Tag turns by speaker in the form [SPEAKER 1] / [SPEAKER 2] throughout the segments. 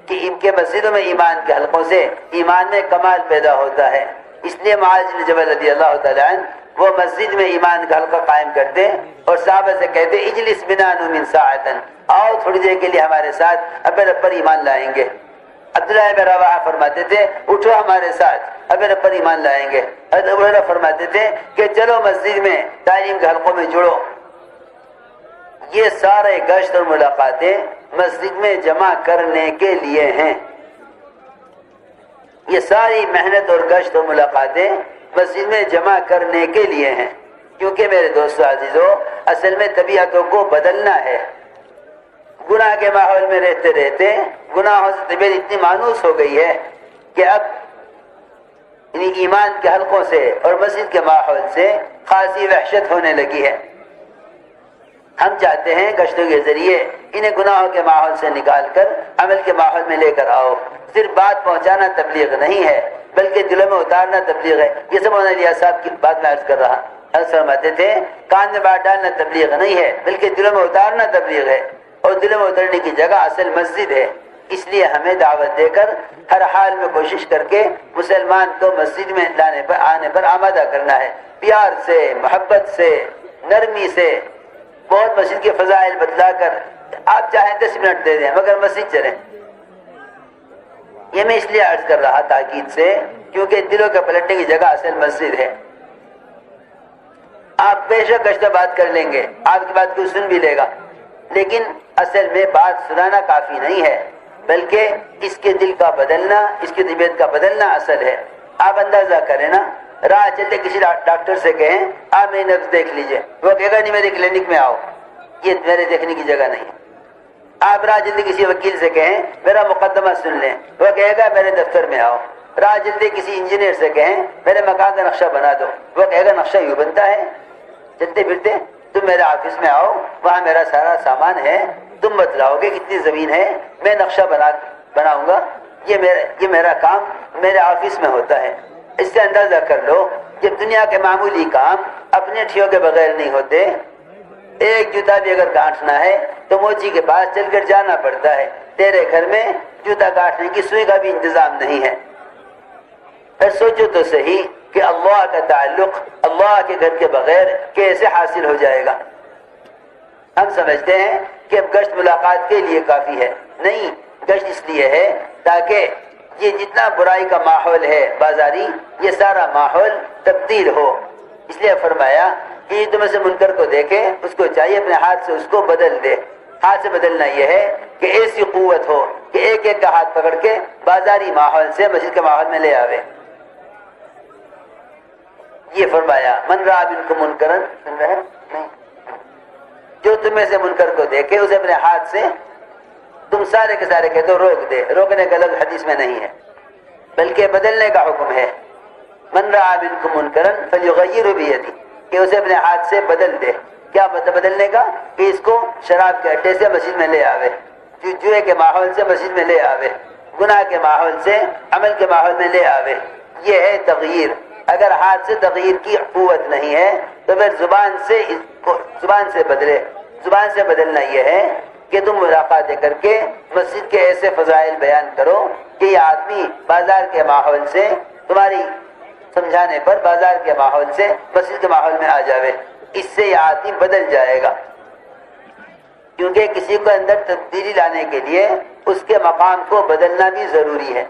[SPEAKER 1] کہ ان کے مسجدوں میں ایمان کے حلقوں سے ایمان میں کمال پیدا ہوتا ہے. اس لیے معاذ بن جبل رضی اللہ تعالیٰ عنہ وہ مسجد میں ایمان کا حلقہ قائم کرتے اور صحابہ سے کہتے اجلس بنا نؤمن ساعتن، آؤ تھوڑی دیر کے لیے ہمارے ساتھ اپنے رب پر ایمان لائیں گے. عبداللہ بن رواحہ فرماتے تھے اٹھو ہمارے ساتھ اپنے رب پر ایمان لائیں گے. حضرت ابو ہریرہ فرماتے تھے کہ چلو مسجد میں تعلیم کے حلقوں میں جڑو. یہ سارے گشت اور ملاقاتیں مسجد میں جمع کرنے کے لیے ہیں. یہ ساری محنت اور گشت اور ملاقاتیں مسجد میں جمع کرنے کے لیے ہیں، کیونکہ میرے دوستو عزیزو اصل میں طبیعتوں کو بدلنا ہے. گناہ کے ماحول میں رہتے رہتے گناہوں سے طبیعت اتنی مانوس ہو گئی ہے کہ اب ایمان کے حلقوں سے اور مسجد کے ماحول سے خاصی وحشت ہونے لگی ہے. ہم چاہتے ہیں گشتوں کے ذریعے انہیں گناہوں کے ماحول سے نکال کر عمل کے ماحول میں لے کر آؤ. صرف بات پہنچانا تبلیغ نہیں ہے بلکہ دلوں میں اتارنا تبلیغ ہے. یہ سب مولانا الیاس صاحب کی بات میں عرض کر رہا. حضرت فرماتے تھے کان میں بات ڈالنا تبلیغ نہیں ہے بلکہ دلوں میں اتارنا تبلیغ ہے، اور دلوں میں اترنے کی جگہ اصل مسجد ہے. اس لیے ہمیں دعوت دے کر ہر حال میں کوشش کر کے مسلمان کو مسجد میں آنے پر آمادہ کرنا ہے. پیار سے، محبت سے، نرمی سے، بہت مسجد کے فضائل بتلا کر آپ چاہیں 10 منٹ دے دیں مگر مسجد چلیں. یہ میں اس لیے عرض کر رہا تاکید سے کیونکہ دلوں کے پلٹنے کی جگہ اصل مسجد ہے. آپ بے شک گشتہ بات کر لیں گے، آپ کی بات کوئی سن بھی لے گا، لیکن اصل میں بات سنانا کافی نہیں ہے بلکہ اس کے دل کا بدلنا، اس کی طبیعت کا بدلنا اصل ہے. آپ اندازہ کریں نا، راہ چلتے کسی ڈاکٹر سے کہیں آپ میری نبض دیکھ لیجئے، وہ کہے گا نہیں میرے کلینک میں آؤ، یہ میرے دیکھنے کی جگہ نہیں ہے. آپ راہ جلدی کسی وکیل سے کہیں میرا مقدمہ سن لیں، وہ کہے گا میرے دفتر میں آؤ. راہ جلدی کسی انجینئر سے کہیں میرے مکان کا نقشہ بنا دو، وہ کہے گا نقشہ یوں بنتا ہے. چلتے پھرتے تم میرے آفس میں آؤ، وہاں میرا سارا سامان ہے، تم بتلاؤ گے کتنی زمین ہے، میں نقشہ بناؤں گا. یہ میرا کام میرے آفس میں ہوتا ہے. اس سے اندازہ کر لو جب دنیا کے معمولی کام اپنے ٹھیوں کے بغیر نہیں ہوتے. ایک جوتا بھی اگر کاٹنا ہے تو موچی کے پاس چل کر جانا پڑتا ہے. تیرے گھر میں جوتا کاٹنے کی سوئی کا بھی انتظام نہیں ہے. پھر سوچو تو صحیح کہ اللہ کا تعلق اللہ کے گھر کے بغیر کیسے حاصل ہو جائے گا. ہم سمجھتے ہیں کہ اب گشت ملاقات کے لیے کافی ہے. نہیں، گشت اس لیے ہے تاکہ یہ جتنا برائی کا ماحول ہے بازاری، یہ سارا ماحول تبدیل ہو. اس لیے فرمایا کہ تم سے منکر کو دیکھے اس کو چاہیے اپنے ہاتھ سے اس کو بدل دے. ہاتھ سے بدلنا یہ ہے کہ ایسی قوت ہو کہ ایک ایک کا ہاتھ پکڑ کے بازاری ماحول سے مسجد کے ماحول میں لے آوے. یہ فرمایا من رأى منکم منکرا، سن رہے نہیں، جو تم میں سے منکر کو دیکھے اسے اپنے ہاتھ سے تم سارے کے سارے کہتے ہو روک دے. روکنے کا لفظ حدیث میں نہیں ہے بلکہ بدلنے کا حکم ہے. من رأى منکم منکرا فلیغیرہ بیدہ، کہ اسے اپنے ہاتھ سے بدل دے. کیا مطلب بدلنے کا؟ کہ اس کو شراب کے اڈے سے مسجد میں لے آوے، جوئے کے ماحول سے مسجد میں لے آوے، گناہ کے ماحول سے عمل کے ماحول میں لے آوے. یہ ہے تغییر. اگر ہاتھ سے تغییر کی قوت نہیں ہے تو پھر زبان سے بدلے. زبان سے بدلنا یہ ہے کہ تم ملاقاتیں کر کے مسجد کے ایسے فضائل بیان کرو کہ یہ آدمی بازار کے ماحول سے تمہاری سمجھانے پر بازار کے ماحول سے مسجد کے ماحول میں آ جاوے. اس سے یہ آدمی بدل جائے گا. کیونکہ کسی کو اندر تبدیلی لانے کے لیے اس کے مقام کو بدلنا بھی ضروری ہے.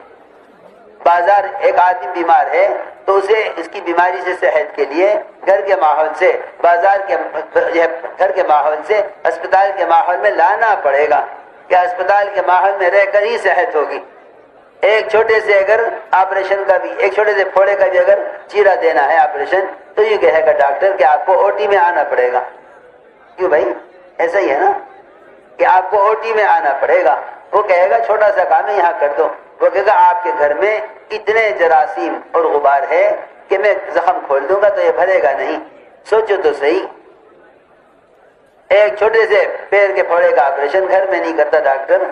[SPEAKER 1] بازار ایک آدمی بیمار ہے تو اسے اس کی بیماری سے صحت کے لیے گھر کے ماحول سے گھر کے ماحول سے اسپتال کے ماحول میں لانا پڑے گا کہ اسپتال کے ماحول میں رہ کر ہی صحت ہوگی. ایک چھوٹے سے اگر آپریشن کا بھی، ایک چھوٹے سے پھوڑے کا بھی اگر چیرا دینا ہے آپریشن، تو یہ کہے گا ڈاکٹر کہ آپ کو او ٹی میں آنا پڑے گا. کیوں بھائی؟ ایسا ہی ہے نا کہ آپ کو او ٹی میں آنا پڑے گا. وہ کہے گا چھوٹا سا کام ہے یہاں کر دو. وہ کہے گا آپ کے گھر میں اتنے جراثیم اور غبار ہے کہ میں زخم کھول دوں گا تو یہ بھرے گا نہیں. سوچو تو صحیح، ایک چھوٹے سے پیر کے پھوڑے کا آپریشن گھر میں نہیں کرتا ڈاکٹر،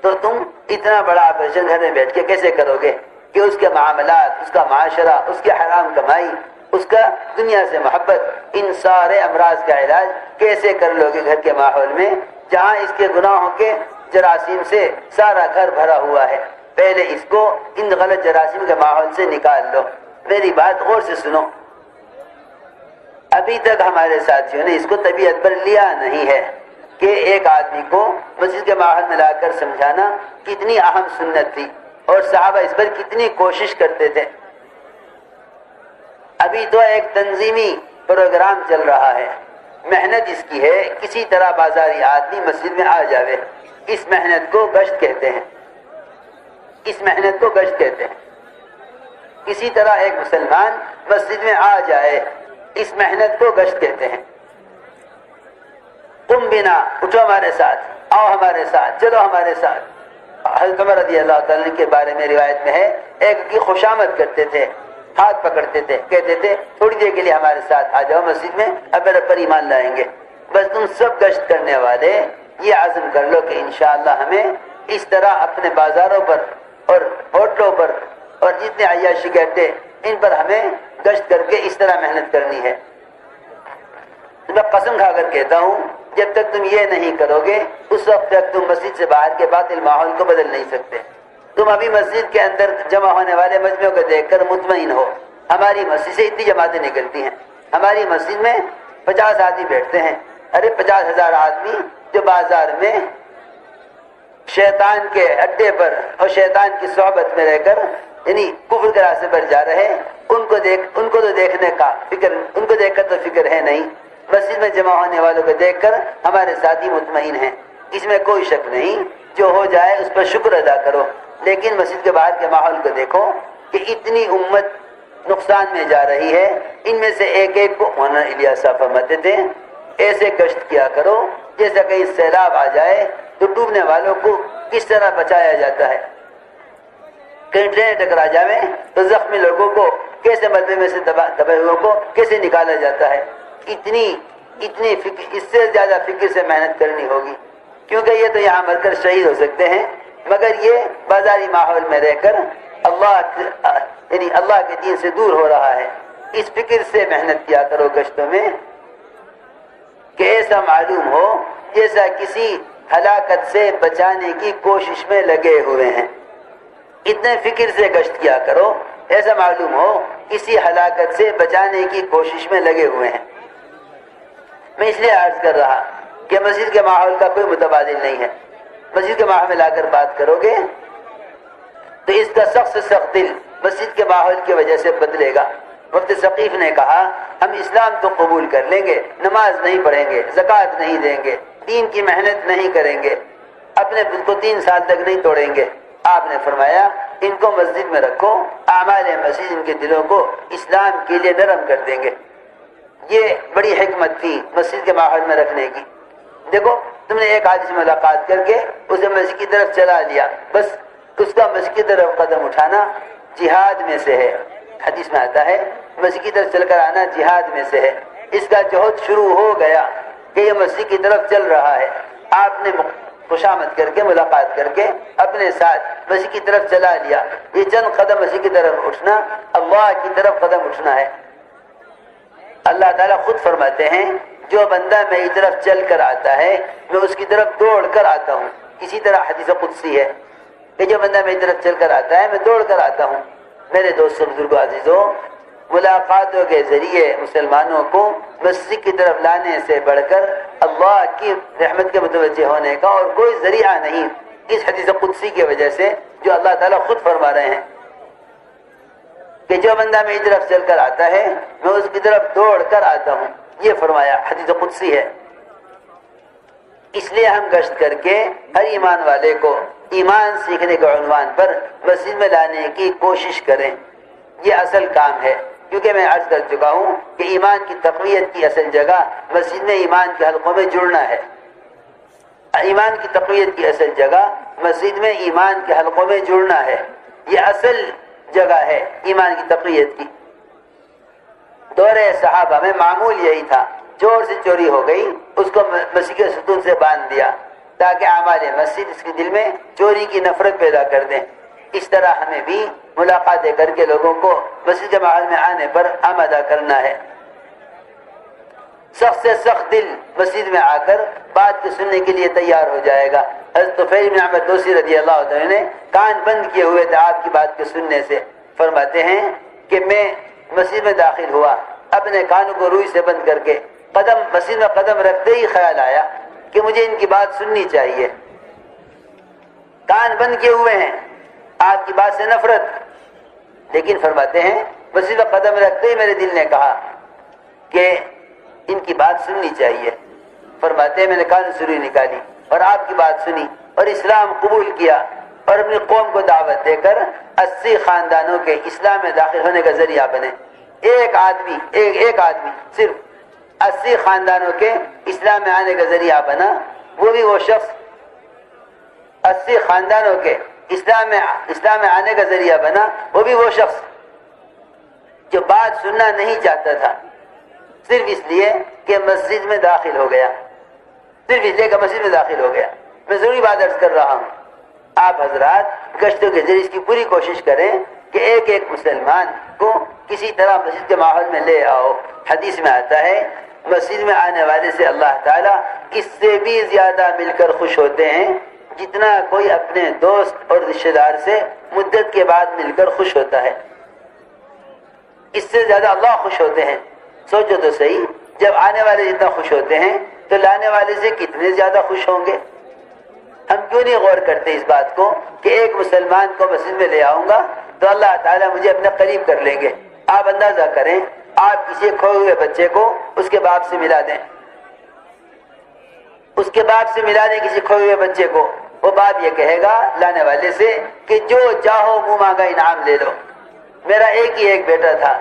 [SPEAKER 1] تو تم اتنا بڑا آپریشن گھر میں بیٹھ کے کیسے کرو گے کہ اس کے معاملات، اس کا معاشرہ، اس کی حرام کمائی، اس کا دنیا سے محبت، ان سارے امراض کا علاج کیسے کر لو گے گھر کے ماحول میں، جہاں اس کے گناہوں کے جراثیم سے سارا گھر بھرا ہوا ہے، پہلے اس کو ان غلط جراثیم کے ماحول سے نکال لو۔ میری بات غور سے سنو، ابھی تک ہمارے ساتھیوں نے اس کو طبیعت پر لیا نہیں ہے کہ ایک آدمی کو مسجد کے ماحول میں لا کر سمجھانا کتنی اہم سنت تھی اور صحابہ اس پر کتنی کوشش کرتے تھے۔ ابھی تو ایک تنظیمی پروگرام چل رہا ہے، محنت اس کی ہے کسی طرح بازاری آدمی مسجد میں آ جاوے، اس محنت کو گشت کہتے ہیں، اس محنت کو گشت کہتے ہیں۔ کسی طرح ایک مسلمان مسجد میں آ جائے، اس محنت کو گشت کہتے ہیں۔ تم بنا، اٹھو ہمارے ساتھ، آؤ ہمارے ساتھ، چلو ہمارے ساتھ۔ حضرت عمر رضی اللہ تعالیٰ کے بارے میں روایت میں ہے، ایک کی خوشامد کرتے تھے، ہاتھ پکڑتے تھے، کہتے تھے تھوڑی دیر کے لیے ہمارے ساتھ آ جاؤ مسجد میں، اب میرے پر ایمان لائیں گے۔ بس تم سب گشت کرنے والے یہ عزم کر لو کہ انشاءاللہ ہمیں اس طرح اپنے بازاروں پر اور ہوٹلوں پر اور جتنے عیاشی کہتے ان پر ہمیں گشت کر کے اس طرح محنت کرنی ہے۔ میں قسم کھا کر کہتا ہوں، جب تک تم یہ نہیں کرو گے اس وقت تک تم مسجد سے باہر کے باطل ماحول کو بدل نہیں سکتے۔ تم ابھی مسجد کے اندر جمع ہونے والے مجموعوں کو دیکھ کر مطمئن ہو، ہماری مسجد سے اتنی جماعتیں نکلتی ہیں، ہماری مسجد میں 50 آدمی بیٹھتے ہیں، ارے 50,000 آدمی جو بازار میں شیطان کے اڈے پر اور شیطان کی صحبت میں رہ کر یعنی کفر کے راستے پر جا رہے ہیں، ان کو تو دیکھنے کا فکر، ان کو دیکھ کر تو فکر ہے نہیں، مسجد میں جمع ہونے والوں کو دیکھ کر ہمارے ساتھی مطمئن ہیں، اس میں کوئی شک نہیں، جو ہو جائے اس پر شکر ادا کرو۔ لیکن مسجد کے باہر کے ماحول کو دیکھو کہ اتنی امت نقصان میں جا رہی ہے، ان میں سے ایک ایک کو مولانا الیاس صاحب فرماتے تھے ایسے گشت کیا کرو جیسا کہیں سیلاب آ جائے تو ڈوبنے والوں کو کس طرح بچایا جاتا ہے، کہیں ٹرین ٹکرا جائے تو زخمی لوگوں کو کیسے ملبے میں سے دبے ہوئے کو کیسے نکالا جاتا ہے۔ اتنی فکر، اس سے زیادہ فکر سے محنت کرنی ہوگی، کیونکہ یہ تو یہاں مر کر شہید ہو سکتے ہیں، مگر یہ بازاری ماحول میں رہ کر اللہ کے دین سے دور ہو رہا ہے۔ اس فکر سے محنت کیا کرو گشتوں میں کہ ایسا معلوم ہو جیسا کسی ہلاکت سے بچانے کی کوشش میں لگے ہوئے ہیں۔ اتنے فکر سے گشت کیا کرو ایسا معلوم ہو کسی ہلاکت سے بچانے کی کوشش میں لگے ہوئے ہیں۔ میں اس لیے عرض کر رہا کہ مسجد کے ماحول کا کوئی متبادل نہیں ہے، مسجد کے ماحول میں لا کر بات کرو گے تو اس کا سخت سے سخت دل مسجد کے ماحول کی وجہ سے بدلے گا۔ مفتی ثقیف نے کہا ہم اسلام تو قبول کر لیں گے، نماز نہیں پڑھیں گے، زکوٰۃ نہیں دیں گے، دین کی محنت نہیں کریں گے، اپنے خود کو 3 سال تک نہیں توڑیں گے۔ آپ نے فرمایا ان کو مسجد میں رکھو، اعمال مسجد ان کے دلوں کو اسلام کے لیے نرم کر دیں گے۔ یہ بڑی حکمت تھی مسجد کے ماحول میں رکھنے کی۔ دیکھو تم نے ایک آدمی سے ملاقات کر کے اسے مسجد کی طرف چلا لیا، بس اس کا مسجد کی طرف قدم اٹھانا جہاد میں سے ہے، حدیث میں آتا ہے مسجد کی طرف چل کر آنا جہاد میں سے ہے۔ اس کا جہد شروع ہو گیا کہ یہ مسجد کی طرف چل رہا ہے، آپ نے خوشامد کر کے ملاقات کر کے اپنے ساتھ مسجد کی طرف چلا لیا۔ یہ چند قدم مسجد کی طرف اٹھنا اللہ کی طرف قدم اٹھنا ہے۔ اللہ تعالیٰ خود فرماتے ہیں جو بندہ میری طرف چل کر آتا ہے میں اس کی طرف دوڑ کر آتا ہوں۔ اسی طرح حدیث قدسی ہے کہ جو بندہ میری طرف چل کر آتا ہے میں دوڑ کر آتا ہوں۔ میرے دوستوں بزرگوں عزیزوں، ملاقاتوں کے ذریعے مسلمانوں کو مسجد کی طرف لانے سے بڑھ کر اللہ کی رحمت کے متوجہ ہونے کا اور کوئی ذریعہ نہیں، اس حدیث قدسی کی وجہ سے جو اللہ تعالیٰ خود فرما رہے ہیں کہ جو بندہ میری طرف چل کر آتا ہے میں اس کی طرف دوڑ کر آتا ہوں، یہ فرمایا حدیث قدسی ہے۔ اس لیے ہم گشت کر کے ہر ایمان والے کو ایمان سیکھنے کے عنوان پر مسجد میں لانے کی کوشش کریں، یہ اصل کام ہے، کیونکہ میں عرض کر چکا ہوں کہ ایمان کی تقویت کی اصل جگہ مسجد میں ایمان کے حلقوں میں جڑنا ہے۔ ایمان کی تقویت کی اصل جگہ مسجد میں ایمان کے حلقوں میں جڑنا ہے، یہ اصل جگہ ہے ایمان کی تقویت کی۔ دور صحابہ میں معمول یہی تھا، چور سے چوری ہو گئی اس کو مسجد کے ستون سے باندھ دیا تاکہ اعمال مسجد اس کے دل میں چوری کی نفرت پیدا کر دیں۔ اس طرح ہمیں بھی ملاقاتیں کر کے لوگوں کو مسجد کے ماحول میں آنے پر آمادہ کرنا ہے۔ سخت سے سخت دل مسجد میں آ کر بات کو سننے کے لیے تیار ہو جائے گا، حضرت طفیل بن عمرو دوسی رضی اللہ عنہ نے کان بند کیے ہوئے تھے آپ کی بات کے سننے سے. فرماتے ہیں کہ میں مسجد میں داخل ہوا, اپنے کانوں کو روئی سے بند کر کے مسجد میں قدم رکھتے ہی خیال آیا کہ مجھے ان کی بات سننی چاہیے. کان بند کیے ہوئے ہیں, آپ کی بات سے نفرت, لیکن فرماتے ہیں مسجد میں قدم رکھتے ہی میرے دل نے کہا کہ ان کی بات سننی چاہیے. فرماتے ہیں میں نے کان سے روئی نکالی اور آپ کی بات سنی اور اسلام قبول کیا اور اپنی قوم کو دعوت دے کر 80 خاندانوں کے اسلام میں داخل ہونے کا ذریعہ بنے. ایک آدمی صرف 80 خاندانوں کے اسلام میں آنے کا ذریعہ بنا. وہ شخص 80 خاندانوں کے اسلام میں آنے کا ذریعہ بنا, وہ شخص جو بات سننا نہیں چاہتا تھا, صرف اس لیے کہ مسجد میں داخل ہو گیا. میں ضروری بات عرض کر رہا ہوں, آپ حضرات گشتوں کے ذریعے اس کی پوری کوشش کریں کہ ایک مسلمان کو کسی طرح مسجد کے ماحول میں لے آؤ. حدیث میں آتا ہے مسجد میں آنے والے سے اللہ تعالیٰ اس سے بھی زیادہ مل کر خوش ہوتے ہیں جتنا کوئی اپنے دوست اور رشتہ دار سے مدت کے بعد مل کر خوش ہوتا ہے. اس سے زیادہ اللہ خوش ہوتے ہیں. سوچو تو صحیح, جب آنے والے جتنا خوش ہوتے ہیں تو لانے والے سے کتنے زیادہ خوش ہوں گے. ہم کیوں نہیں غور کرتے اس بات کو کہ ایک مسلمان کو مسجد میں لے آؤں گا تو اللہ تعالیٰ مجھے اپنے قریب کر لیں گے. آپ اندازہ کریں, آپ کسی کھوئے ہوئے بچے کو اس کے باپ سے ملا دیں, کسی کھوئے ہوئے بچے کو, وہ باپ یہ کہے گا لانے والے سے کہ جو چاہو منہ مانگا انعام لے لو, میرا ایک ہی ایک بیٹا تھا,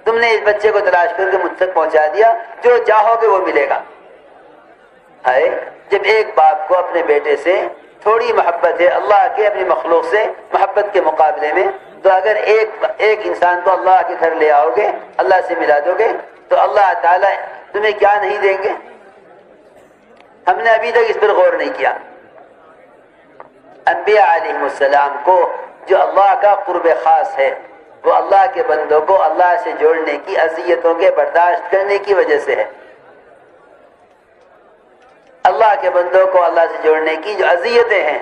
[SPEAKER 1] تم نے اس بچے کو تلاش کر کے مجھ تک پہنچا دیا, جو چاہو گے وہ ملے گا. جب ایک باپ کو اپنے بیٹے سے تھوڑی محبت ہے اللہ کے اپنی مخلوق سے محبت کے مقابلے میں, تو اگر ایک انسان کو اللہ کے گھر لے آؤ گے, اللہ سے ملا دو گے, تو اللہ تعالیٰ تمہیں کیا نہیں دیں گے. ہم نے ابھی تک اس پر غور نہیں کیا. انبیاء علیہ السلام کو جو اللہ کا قرب خاص ہے وہ اللہ کے بندوں کو اللہ سے جوڑنے کی اذیتوں کے برداشت کرنے کی وجہ سے ہے. اللہ کے بندوں کو اللہ سے جوڑنے کی جو اذیتیں ہیں,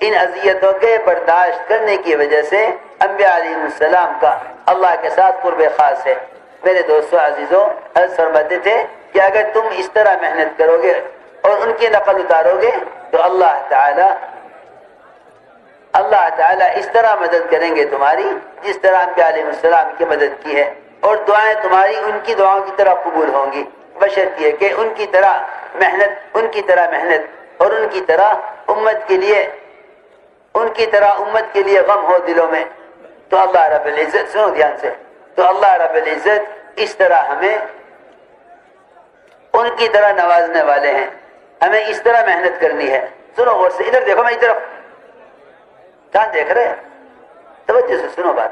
[SPEAKER 1] ان اذیتوں کے برداشت کرنے کی وجہ سے انبیاء علیہ السلام کا اللہ کے ساتھ قرب خاص ہے. میرے دوستو عزیزوں, حضرت فرماتے تھے کہ اگر تم اس طرح محنت کرو گے اور ان کی نقل اتارو گے تو اللہ تعالیٰ اس طرح مدد کریں گے تمہاری جس طرح انبیاء علیہ السلام کی مدد کی ہے, اور دعائیں تمہاری ان کی دعاؤں کی طرح قبول ہوں گی, بشرط یہ کہ ان کی طرح محنت اور ان کی طرح امت کے لیے غم ہو دلوں میں. تو اللہ رب العزت, سنو دھیان سے, تو اللہ رب العزت اس طرح ہمیں ان کی طرح نوازنے والے ہیں. ہمیں اس طرح محنت کرنی ہے. سنو غور سے, ادھر دیکھو, میری طرف کہاں دیکھ رہے, توجہ سے سنو بات.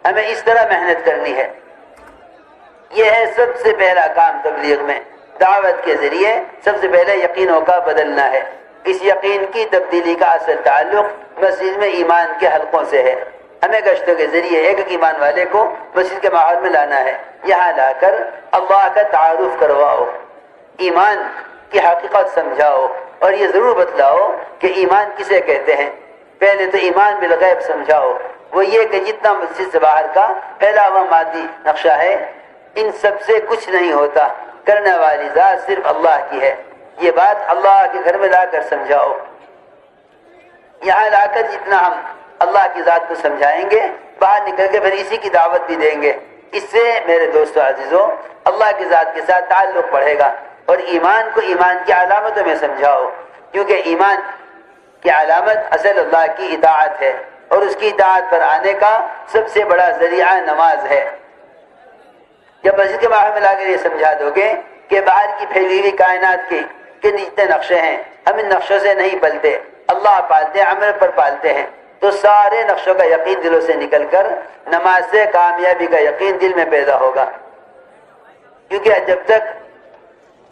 [SPEAKER 1] ہمیں اس طرح محنت کرنی ہے. یہ ہے سب سے پہلا کام تبلیغ میں, دعوت کے ذریعے سب سے پہلے یقینوں کا بدلنا ہے. اس یقین کی تبدیلی کا اصل تعلق مسجد میں ایمان کے حلقوں سے ہے. ہمیں گشتوں کے ذریعے ایک ایمان والے کو مسجد کے ماحول میں لانا ہے. یہاں لا کر اللہ کا تعارف کرواؤ, ایمان کی حقیقت سمجھاؤ, اور یہ ضرور بتلاؤ کہ ایمان کسے کہتے ہیں. پہلے تو ایمان بالغیب سمجھاؤ, وہ یہ کہ جتنا مسجد سے باہر کا پھیلا ہوا مادی نقشہ ہے, ان سب سے کچھ نہیں ہوتا, کرنے والی ذات صرف اللہ کی ہے. یہ بات اللہ کے گھر میں لا کر سمجھاؤ. یہاں لا کر جتنا ہم اللہ کی ذات کو سمجھائیں گے, باہر نکل کے پھر اسی کی دعوت بھی دیں گے. اس سے میرے دوستو عزیزوں اللہ کی ذات کے ساتھ تعلق بڑھے گا. اور ایمان کو ایمان کی علامتوں میں سمجھاؤ, کیونکہ ایمان کی علامت اصل اللہ کی اطاعت ہے, اور اس کی اطاعت پر آنے کا سب سے بڑا ذریعہ نماز ہے. جب مسجد کے ماحول میں لا کر یہ سمجھا دو گے کہ باہر کی پھیلی ہوئی کائنات کے جتنے نقشے ہیں, ہم ان نقشوں سے نہیں پلتے, اللہ پالتے ہیں, عمل پر پالتے ہیں, تو سارے نقشوں کا یقین دلوں سے نکل کر نماز سے کامیابی کا یقین دل میں پیدا ہوگا. کیونکہ جب تک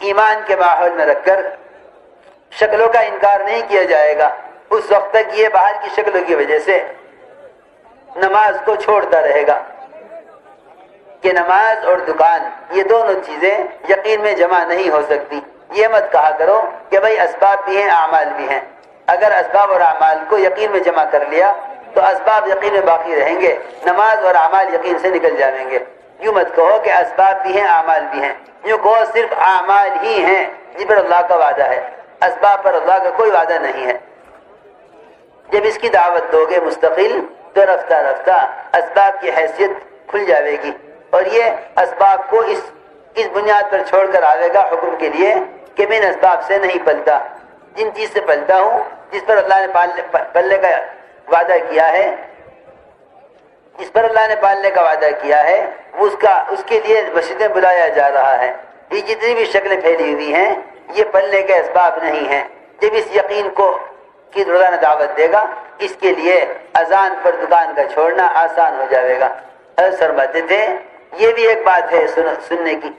[SPEAKER 1] ایمان کے ماحول میں رکھ کر شکلوں کا انکار نہیں کیا جائے گا, اس وقت تک یہ باہر کی شکلوں کی وجہ سے نماز کو چھوڑتا رہے گا. کہ نماز اور دکان یہ دونوں چیزیں یقین میں جمع نہیں ہو سکتی. یہ مت کہا کرو کہ بھئی اسباب بھی ہیں اعمال بھی ہیں. اگر اسباب اور اعمال کو یقین میں جمع کر لیا تو اسباب یقین میں باقی رہیں گے، نماز اور اعمال یقین سے نکل جائیں گے۔ یوں مت کہو کہ اسباب بھی ہیں اعمال بھی ہیں، یوں کہو صرف اعمال ہی ہیں جن پر اللہ کا وعدہ ہے، اسباب پر اللہ کا کوئی وعدہ نہیں ہے۔ جب اس کی دعوت دو گے مستقل تو رفتہ رفتہ اسباب کی حیثیت کھل جائے گی، اور یہ اسباب کو اس بنیاد پر چھوڑ کر آئے گا حکم کے لیے کہ میں ان اسباب سے نہیں پلتا، جن چیز سے پلتا ہوں، جس پر اللہ نے پلنے کا وعدہ کیا ہے، جس پر اللہ نے پالنے کا وعدہ کیا ہے، اس کے لیے مسجدیں بلایا جا رہا ہے۔ یہ جتنی بھی شکلیں پھیلی ہوئی ہیں یہ پلنے کے اسباب نہیں ہیں۔ جب اس یقین کی روزانہ دعوت دے گا، اس کے لیے اذان پر دکان کا چھوڑنا آسان ہو جائے گا۔ حضرت فرماتے تھے یہ بھی ایک بات ہے سننے کی،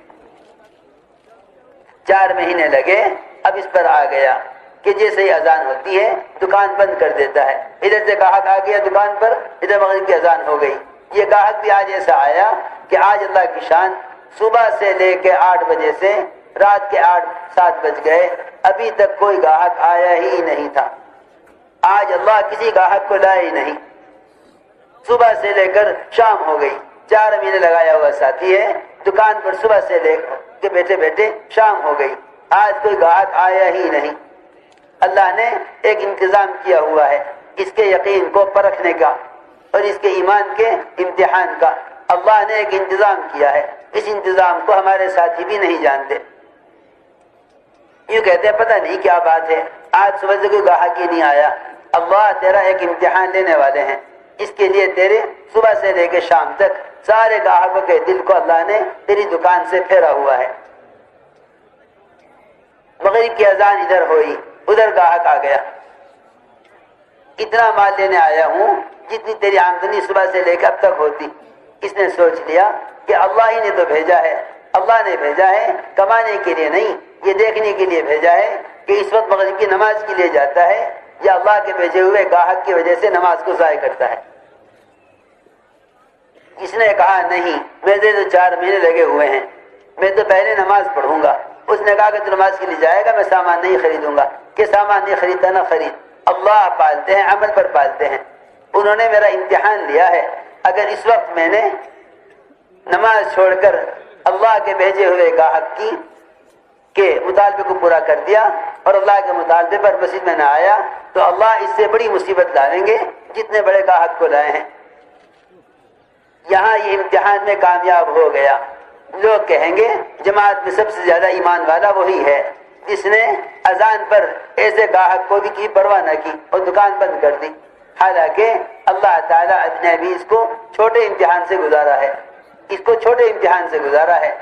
[SPEAKER 1] 4 مہینے لگے، اب اس پر آ گیا کہ جیسے ہی اذان ہوتی ہے دکان بند کر دیتا ہے، ادھر سے گاہک آ گیا دکان پر، ادھر مغرب کی اذان ہو گئی۔ یہ گاہک بھی آج ایسا آیا کہ آج اللہ کی شان، صبح سے لے کے 8 بجے سے رات کے 8-7 بج گئے، ابھی تک کوئی گاہک آیا ہی نہیں تھا۔ آج اللہ کسی گاہک کو لائے ہی نہیں، صبح سے لے کر شام ہو گئی، 4 مہینے لگایا ہوا ساتھی ہے دکان پر، صبح سے لے کے بیٹھے بیٹھے شام ہو گئی، آج کوئی گاہک آیا ہی نہیں۔ اللہ نے ایک انتظام کیا ہوا ہے اس کے یقین کو پرکھنے کا اور اس کے ایمان کے امتحان کا، اللہ نے ایک انتظام کیا ہے، اس انتظام کو ہمارے ساتھی بھی نہیں جانتے۔ یوں کہتے ہیں پتہ نہیں کیا بات ہے، آج صبح سے کوئی گاہک ہی نہیں آیا۔ اللہ تیرا ایک امتحان لینے والے ہیں، اس کے لیے تیرے صبح سے لے کے شام تک سارے گاہکوں کے دل کو اللہ نے تیری دکان سے پھیرا ہوا ہے۔ مغرب کی اذان ادھر ہوئی، ادھر گاہک آ گیا، اتنا مال لینے آیا ہوں جتنی تیری آمدنی صبح سے لے کے اب تک ہوتی۔ اس نے سوچ لیا کہ اللہ ہی نے تو بھیجا ہے، اللہ نے بھیجا ہے کمانے کے لیے نہیں، یہ دیکھنے کے لیے بھیجا ہے کہ اس وقت مغرب کی نماز کے لیے جاتا ہے یا اللہ کے بھیجے ہوئے گاہک کی وجہ سے نماز کو ضائع کرتا ہے۔ اس نے کہا نہیں، میرے تو 4 مہینے لگے ہوئے ہیں، میں تو پہلے نماز پڑھوں گا۔ اس نے کہا کہ تو نماز کے لیے جائے گا، میں سامان نہیں خریدوں گا۔ کہ سامان نہیں خریدتا نہ خرید، اللہ پالتے ہیں، عمل پر پالتے ہیں۔ انہوں نے میرا امتحان لیا ہے، اگر اس وقت میں نے نماز چھوڑ کر اللہ کے بھیجے ہوئے گاہک کے مطالبے کو پورا کر دیا اور اللہ کے مطالبے پر مسجد میں نہ آیا تو اللہ اس سے بڑی مصیبت لاویں گے جتنے بڑے گاہک کو لائے ہیں۔ یہاں یہ امتحان میں کامیاب ہو گیا، لوگ کہیں گے جماعت میں سب سے زیادہ ایمان والا وہی ہے جس نے اذان پر ایسے گاہک کو بھی کی پرواہ نہ کی اور دکان بند کر دی۔ حالانکہ اللہ تعالیٰ نے بھی اس کو چھوٹے امتحان سے گزارا ہے، اس کو چھوٹے امتحان سے گزارا ہے۔